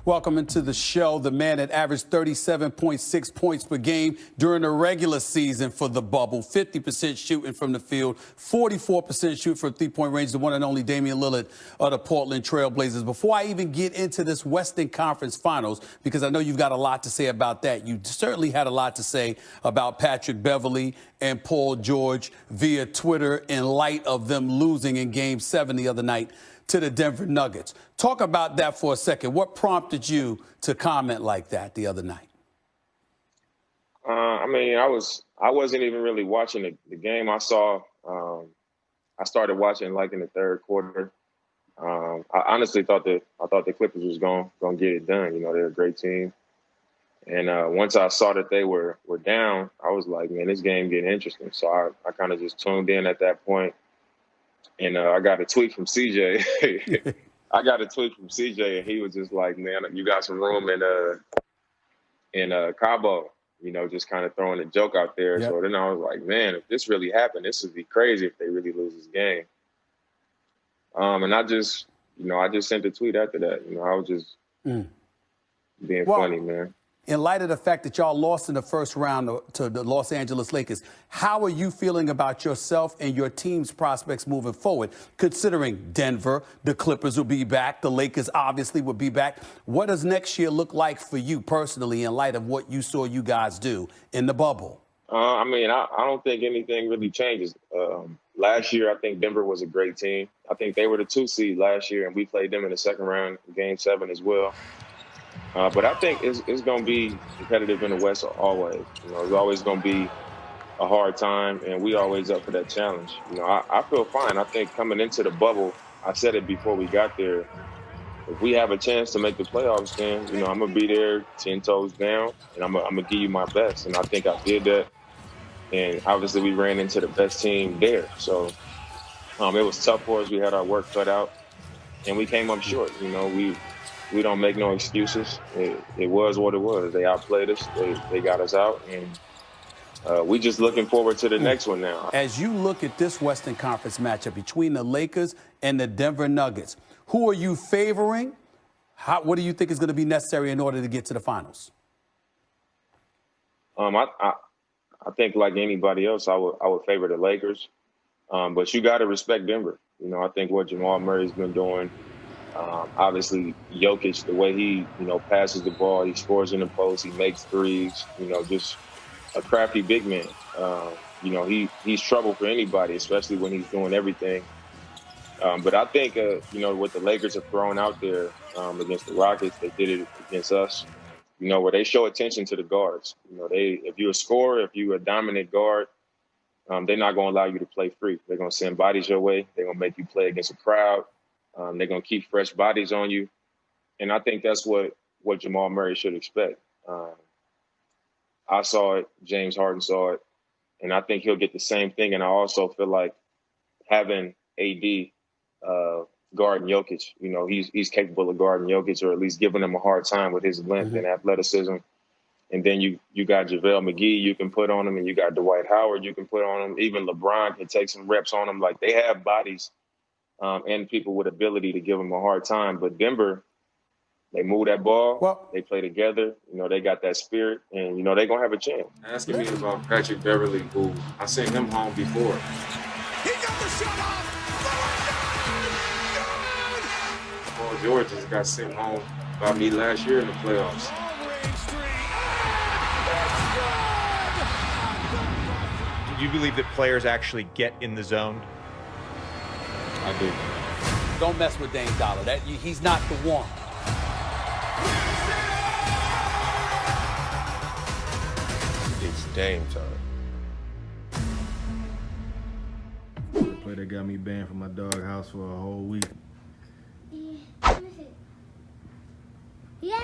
Welcome into the show. The man that averaged 37.6 points per game during the regular season for the bubble, 50% shooting from the field, 44% shooting from three-point range, the one and only Damian Lillard of the Portland Trail Blazers. Before I even get into this Western Conference Finals, because I know you've got a lot to say about that, you certainly had a lot to say about Patrick Beverley and Paul George via Twitter in light of them losing in Game 7 the other night to the Denver Nuggets. Talk about that for a second. What prompted you to comment like that the other night? I wasn't even really watching the game. I started watching like in the third quarter. I honestly thought the Clippers was going to get it done. You know, they're a great team. And once I saw that they were down, I was like, man, this game getting interesting. So I kind of just tuned in at that point. And I got a tweet from CJ. And he was just like, man, you got some room in Cabo, you know, just kind of throwing a joke out there. Yep. So then I was like, man, if this really happened, this would be crazy if they really lose this game. And I just sent a tweet after that. You know, I was just being funny, man. In light of the fact that y'all lost in the first round to the Los Angeles Lakers, how are you feeling about yourself and your team's prospects moving forward, considering Denver, the Clippers will be back, the Lakers obviously will be back? What does next year look like for you personally in light of what you saw you guys do in the bubble? I don't think anything really changes. Last year, I think Denver was a great team. I think they were the 2 seed last year, and we played them in the second round, Game 7 as well. But I think it's going to be competitive in the West always. You know, it's always going to be a hard time, and we always up for that challenge. You know, I feel fine. I think coming into the bubble, I said it before we got there, if we have a chance to make the playoffs, then, you know, I'm going to be there 10 toes down, and I'm going to give you my best. And I think I did that. And obviously we ran into the best team there. So it was tough for us. We had our work cut out, and we came up short. You know, we don't make no excuses. It was what it was. They outplayed us. They got us out, and we just looking forward to the next one now. As you look at this Western Conference matchup between the Lakers and the Denver Nuggets, who are you favoring? What do you think is going to be necessary in order to get to the finals? I think like anybody else, I would favor the Lakers, but you got to respect Denver. You know, I think what Jamal Murray's been doing. Obviously, Jokic, the way he, you know, passes the ball, he scores in the post, he makes threes, you know, just a crafty big man. You know, he's trouble for anybody, especially when he's doing everything. But I think, you know, what the Lakers have thrown out there against the Rockets, they did it against us, you know, where they show attention to the guards. You know, if you're a scorer, if you're a dominant guard, they're not going to allow you to play free. They're going to send bodies your way. They're going to make you play against a crowd. They're going to keep fresh bodies on you. And I think that's what Jamal Murray should expect. I saw it. James Harden saw it. And I think he'll get the same thing. And I also feel like having AD guarding Jokic, you know, he's capable of guarding Jokic, or at least giving him a hard time with his length and athleticism. And then you got JaVale McGee you can put on him, and you got Dwight Howard you can put on him. Even LeBron can take some reps on him. Like, they have bodies and people with ability to give them a hard time. But Denver, they move that ball, they play together, you know, they got that spirit, and, you know, they're going to have a chance. Asking me about Patrick Beverley, who I sent him home before. He got the shot off! Paul George just got sent home by me last year in the playoffs. Do you believe that players actually get in the zone? I do. Don't mess with Dame Dolla. He's not the one. It's Dame time. The play that got me banned from my doghouse for a whole week. Yeah.